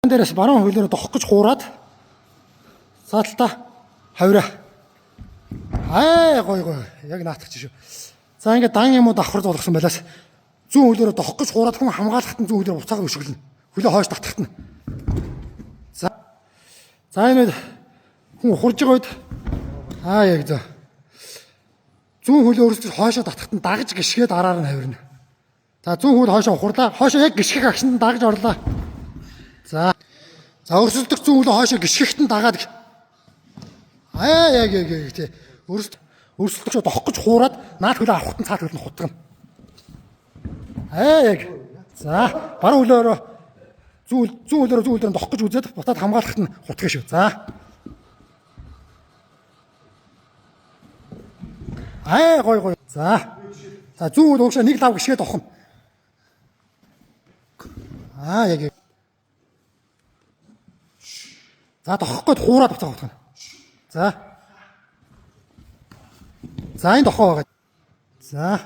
Дээрээс баруун хөлөөрөө дохох гэж хуураад цааталтаа хавираа. Гой. Яг наатах шүү. За ингээд дан юм уу давхар золгосон байлаас зүүн хөлөөрөө дохох гэж хуураад хүн хамгаалахтан зүүн хөлөөр буцаагаар өшгөлнө. Хөлөө хойш татахтана. За энэ хүн ухарж байгаа үед яг за. Зүүн хөлөө өөрсдөө хойшоо татахтан дагаж гიშгээд араар нь хавирна. За зүүн хөл хойшоо ухарлаа. Хойшоо яг гიშгэх агшинд дагаж орлоо. За өрсөлдөх зүүн хөлөө хойшоо гიშгэхтэн дагаад яг тий. Өрсөлдөгчөө дохох гэж хуураад наад хөлөө авахтан цаад хөл нь хутгана. Яг. За баруун хөлөөрөө зүүн хөлөөрөө дохох гэж үзээд бутаад хамгаалахт нь хутгах шүү. За. Гой. За зүүн хөл уушаа нэг лав гიშгээд дохно. Яг. За дохохгүй хуураад буцаа хутгана. За энэ дохоо байгаа. За.